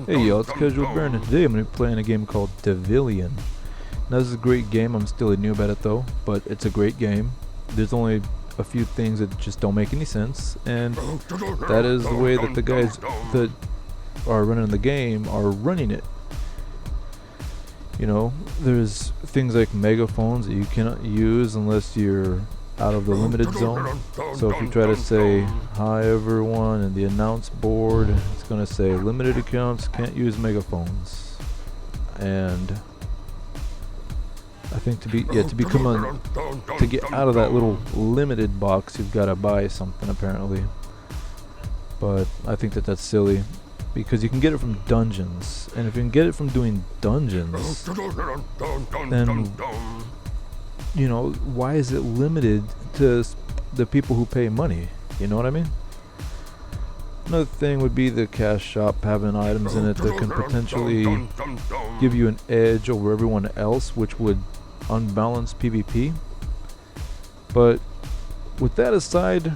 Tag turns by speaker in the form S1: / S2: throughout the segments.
S1: Hey y'all, it's CasualBarehn, and today I'm going to be playing a game called Devilian. Now this is a great game, I'm still new about it though, but it's a great game. There's only a few things that just don't make any sense, and that is the way that the guys that are running the game are running it. You know, there's things like megaphones that you cannot use unless you're out of the limited zone. So if you try to say hi everyone in the announce board, it's going to say limited accounts can't use megaphones. And I think to get out of that little limited box, you've got to buy something apparently. But I think that that's silly, because you can get it from dungeons, and if you can get it from doing dungeons, then you know, why is it limited to the people who pay money? You know what I mean? Another thing would be the cash shop having items in it that can potentially give you an edge over everyone else, which would unbalance PvP. But with that aside,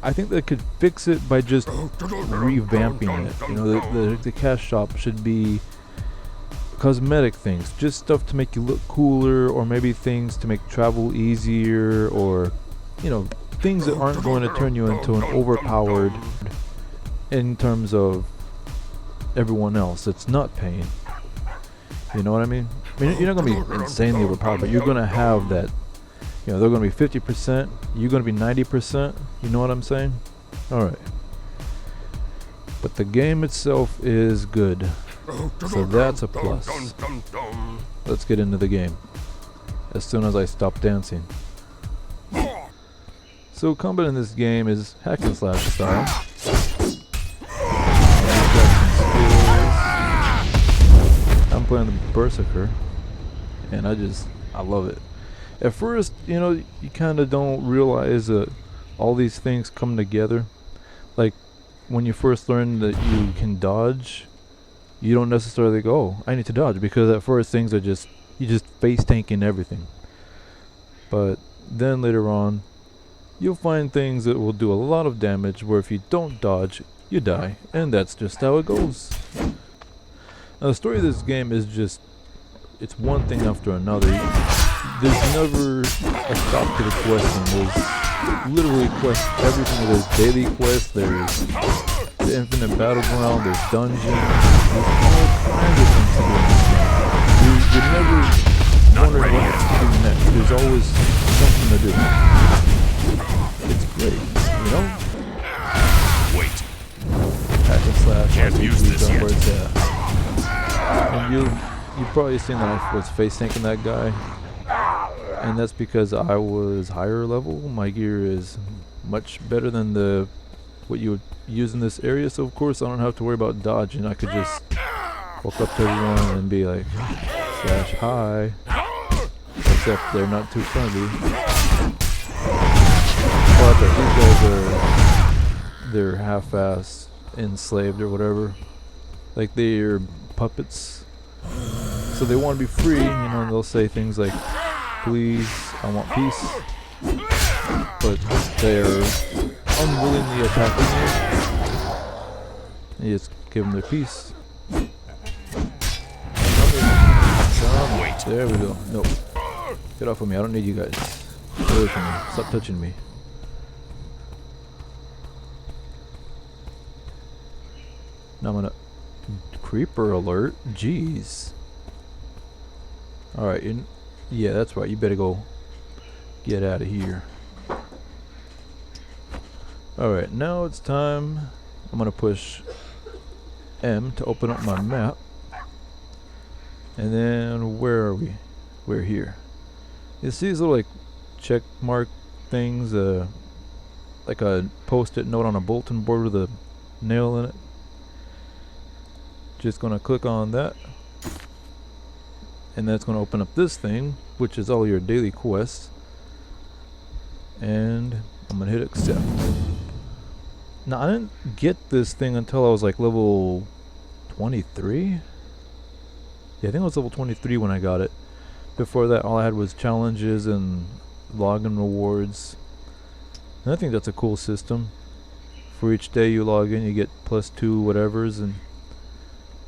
S1: I think they could fix it by just revamping it. You know, the cash shop should be cosmetic things, just stuff to make you look cooler, or maybe things to make travel easier, or you know, things that aren't going to turn you into an overpowered in terms of everyone else that's not paying. You know what I mean? I mean, you're not going to be insanely overpowered, but you're going to have that, you know, they're going to be 50%, you're going to be 90%, you know what I'm saying? Alright. But the game itself is good, so that's a plus. Let's get into the game as soon as I stop dancing. So combat in this game is hack and slash style. I'm playing the Berserker, and I love it. At first, you know, you kind of don't realize that all these things come together. Like when you first learn that you can dodge, you don't necessarily go, oh, I need to dodge, because at first things are just, you just face tanking everything. But then later on, you'll find things that will do a lot of damage, where if you don't dodge, you die, and that's just how it goes. Now the story of this game is just, it's one thing after another. There's never a stop to the questing. There's literally quests, everything. There's daily quests, there's the infinite battleground, there's dungeons, there's all kinds of things to do in this game. You're never wondering what to do next. There's always something to do. It's great, you know?
S2: Wait.
S1: Hack and slash.
S2: Can't use this yet.
S1: And you've probably seen that I was face tanking that guy, and that's because I was higher level. My gear is much better than what you would use in this area, so of course I don't have to worry about dodging. I could just walk up to everyone and be like, slash hi, except they're not too friendly. But they're half-ass enslaved or whatever, like they're puppets, so they want to be free, you know, and they'll say things like, please, I want peace, but they're unwillingly attacking you. You just give them their peace.
S2: Wait.
S1: There we go. Nope. Get off of me. I don't need you guys. Get away from me. Stop touching me. Now I'm gonna... Creeper alert. Jeez. Alright. Yeah, that's right. You better go get out of here. Alright, now it's time. I'm gonna push M to open up my map. And then where are we? We're here. You see these little like check mark things, like a post-it note on a bulletin board with a nail in it. Just gonna click on that, and then it's gonna open up this thing, which is all your daily quests. And I'm gonna hit accept. Now I didn't get this thing until I was like level 23. Yeah, I think I was level 23 when I got it. Before that, all I had was challenges and login rewards. And I think that's a cool system. For each day you log in, you get +2 whatevers, and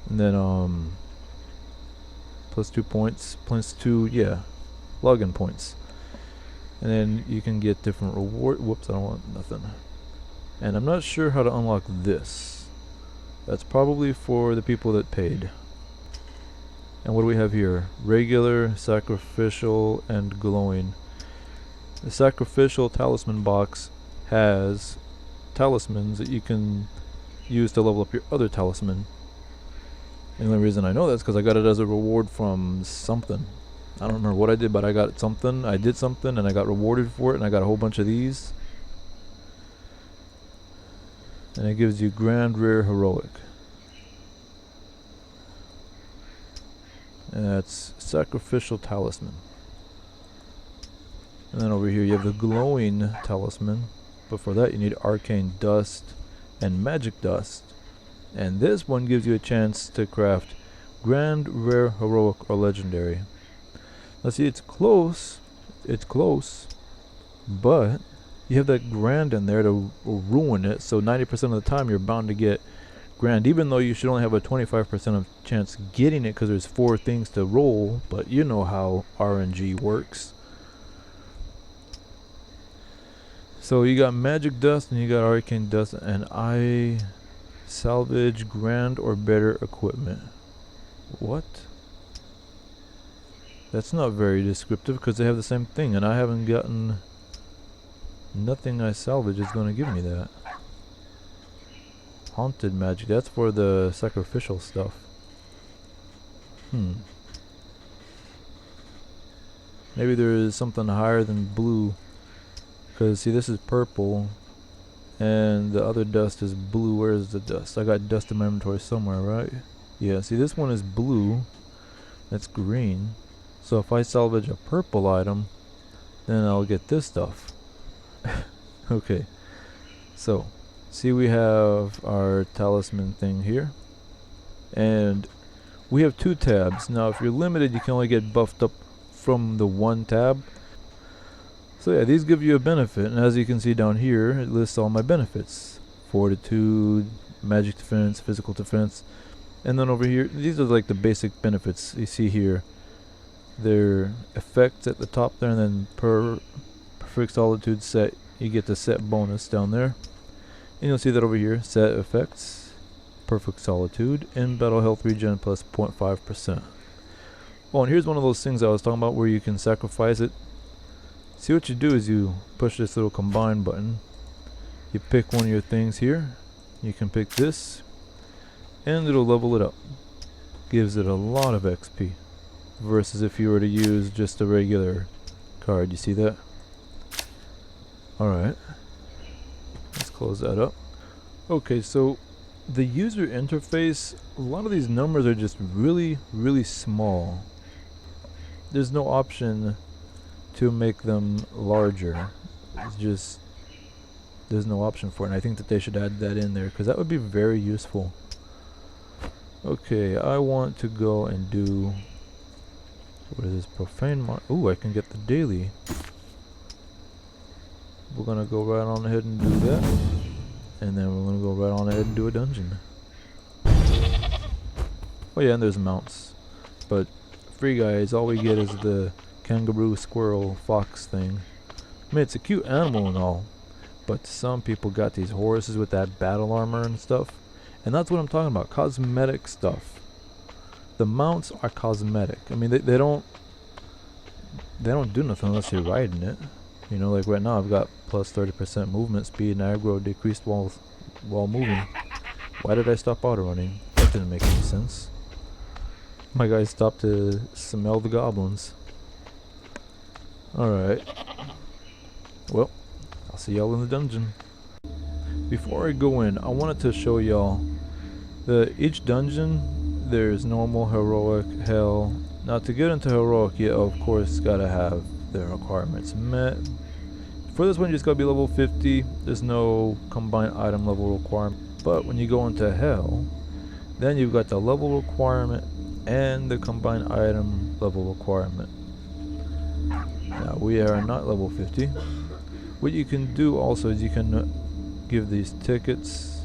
S1: And then plus 2 points, plus 2, yeah, login points. And then you can get different reward. Whoops, I don't want nothing. And I'm not sure how to unlock this. That's probably for the people that paid. And what do we have here? Regular, sacrificial, and glowing. The sacrificial talisman box has talismans that you can use to level up your other talisman. And the only reason I know that's because I got it as a reward from something. I don't remember what I did, but I got something. I did something and I got rewarded for it, and I got a whole bunch of these. And it gives you Grand Rare Heroic. And that's Sacrificial Talisman. And then over here you have the Glowing Talisman. But for that you need Arcane Dust and Magic Dust. And this one gives you a chance to craft Grand Rare Heroic or Legendary. Now see, it's close, but you have that Grand in there to ruin it, so 90% of the time you're bound to get Grand, even though you should only have a 25% of chance getting it because there's 4 things to roll, but you know how RNG works. So you got Magic Dust and you got Arcane Dust, and I salvage Grand or better equipment. What? That's not very descriptive because they have the same thing, and I haven't gotten... Nothing I salvage is going to give me that. Haunted Magic, that's for the sacrificial stuff. Maybe there is something higher than blue. Because see, this is purple, and the other dust is blue. Where is the dust? I got dust in my inventory somewhere, right? Yeah, see, this one is blue. That's green. So if I salvage a purple item, then I'll get this stuff. Okay, so see, we have our talisman thing here, and we have 2 tabs. Now if you're limited, you can only get buffed up from the 1 tab. So yeah, these give you a benefit, and as you can see down here, it lists all my benefits: fortitude, magic defense, physical defense. And then over here, these are like the basic benefits you see here. Their effects at the top there, and then per perfect solitude set, you get the set bonus down there. And you'll see that over here, set effects, perfect solitude, and battle health regen plus 0.5%. Oh, and here's one of those things I was talking about where you can sacrifice it. See, what you do is you push this little combine button, you pick one of your things here, you can pick this, and it'll level it up. Gives it a lot of XP versus if you were to use just a regular card. You see that? Alright, let's close that up. Okay, so the user interface, a lot of these numbers are just really small. There's no option to make them larger. It's just, there's no option for it, and I think that they should add that in there because that would be very useful. Okay, I want to go and do, what is this, profane ooh, I can get the daily. We're gonna go right on ahead and do that, and then we're gonna go right on ahead and do a dungeon. Oh yeah, and there's mounts, but free guys, all we get is the kangaroo, squirrel, fox thing. I mean, it's a cute animal and all, but some people got these horses with that battle armor and stuff, and that's what I'm talking about, cosmetic stuff. The mounts are cosmetic. I mean, they don't do nothing unless you're riding it. You know, like right now I've got plus 30% movement speed and aggro decreased while moving. Why did I stop auto running? That didn't make any sense. My guy stopped to smell the goblins. Alright. Well, I'll see y'all in the dungeon. Before I go in, I wanted to show y'all each dungeon, there's normal, heroic, hell. Now to get into heroic, you of course gotta have the requirements met. For this one you just gotta be level 50. There's no combined item level requirement. But when you go into hell, then you've got the level requirement and the combined item level requirement. Now we are not level 50. What you can do also is you can give these tickets.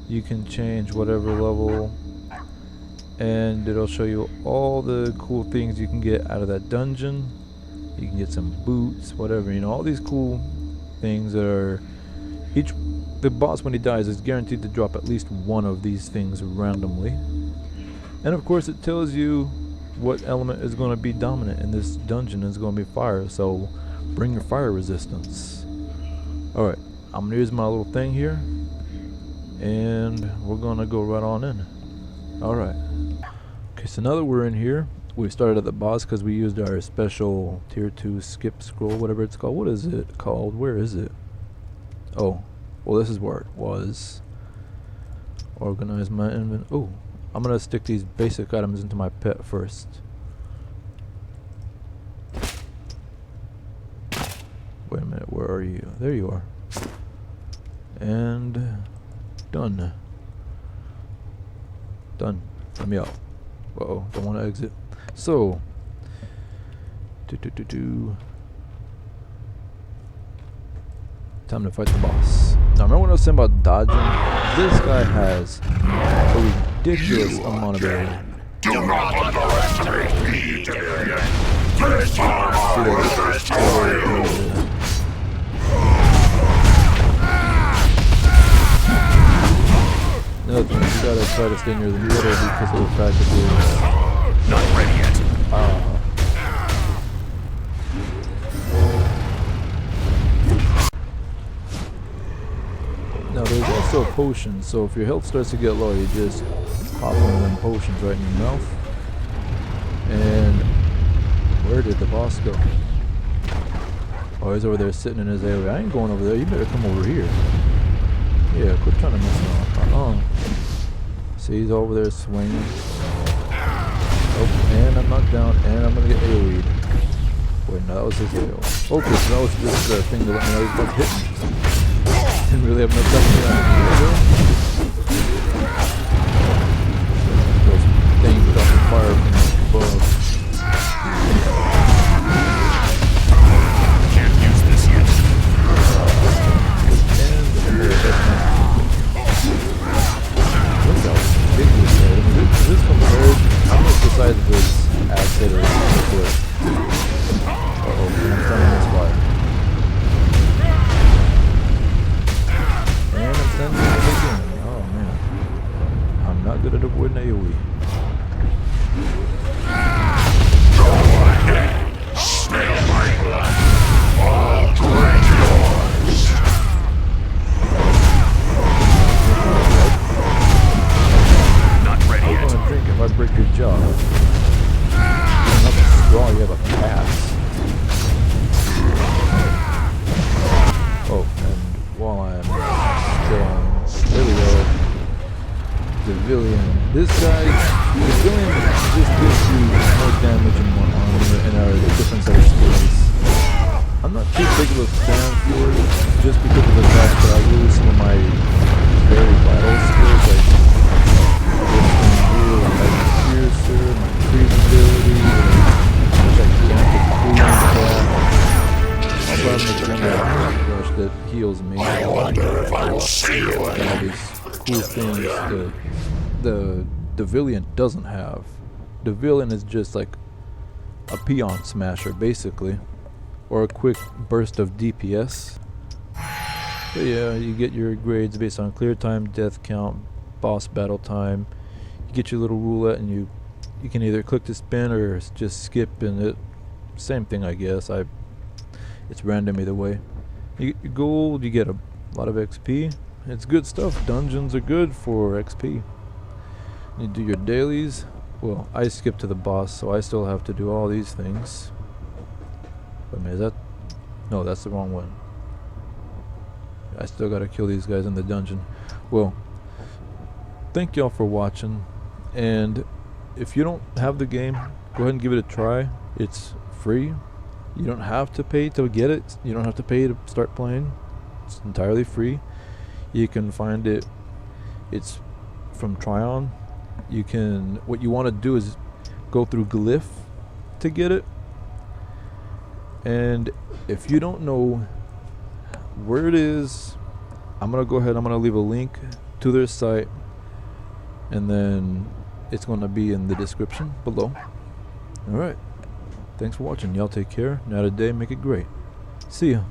S1: You can change whatever level and it'll show you all the cool things you can get out of that dungeon. You can get some boots, whatever, you know, all these cool things that are the boss when he dies is guaranteed to drop at least one of these things randomly. And of course it tells you what element is going to be dominant in this dungeon. Is going to be fire, so bring your fire resistance. Alright, I'm going to use my little thing here, and we're going to go right on in. Alright. Okay, so now that we're in here, we started at the boss because we used our special tier 2 skip scroll, whatever it's called. What is it called? Where is it? Oh, well, this is where it was. Organize my inventory. Oh, I'm gonna stick these basic items into my pet first. Wait a minute, where are you? There you are. And done. Done. Let me out. Uh-oh, don't want to exit. So, time to fight the boss. Now, remember what I was saying about dodging? This guy has a ridiculous amount of area.
S2: Do not underestimate me, Devilian. This time I will destroy you.
S1: Another thing, you gotta try to stay near the middle because of the fact that there's
S2: Not ready yet.
S1: Now there's also potions, so if your health starts to get low, you just pop one of them potions right in your mouth. And where did the boss go? Oh, he's over there sitting in his area. I ain't going over there, you better come over here. Yeah, quit trying to mess around. See, he's over there swinging. Oh, and I'm knocked down, and I'm gonna get AoE'd. Wait, no, that was his AoE. Okay, so that was just the thing to let me know he was hitting. Didn't really have enough time to get out. Those things dropping fire from above.
S2: Can't use this yet.
S1: Look how big this is. I mean, this compared, I'm just decided this ass hitter is good. Uh-oh, I'm starting this fire. And I'm sending it again. Oh man. I'm not good at avoiding AoE.
S2: Go ahead. Smell my blood. All drink yours. Not ready
S1: I'm
S2: yet.
S1: gonna drink if I break your jaw. You don't have a straw, you have a pass. Oh, and while I'm still there we go. Devilian. This guy, Devilian just gives you more damage and more armor and a different set of skills. I'm not too big of a fan for it, just because of the fact that I lose some of my very vital skills, like my piercer, my freeze ability, which I can't also have an adrenaline rush that heals me.
S2: I wonder if I will see you
S1: And all
S2: again.
S1: these cool things the Devilian doesn't have. Devilian is just like a peon smasher, basically, or a quick burst of DPS. But yeah, you get your grades based on clear time, death count, boss battle time. You get your little roulette, and you can either click to spin or just skip, and it same thing, I guess. It's random either way. You get your gold, you get a lot of XP. It's good stuff. Dungeons are good for XP. You do your dailies. Well, I skipped to the boss, so I still have to do all these things. Wait a minute, is that? No, that's the wrong one. I still gotta kill these guys in the dungeon. Well, thank y'all for watching. And if you don't have the game, go ahead and give it a try. It's free. You don't have to pay to get it. You don't have to pay to start playing. It's entirely free. You can find it. It's from Tryon. You can. What you want to do is go through Glyph to get it. And if you don't know where it is, I'm gonna go ahead. I'm gonna leave a link to their site, and then it's going to be in the description below. Alright, thanks for watching. Y'all take care. Now today, make it great. See ya.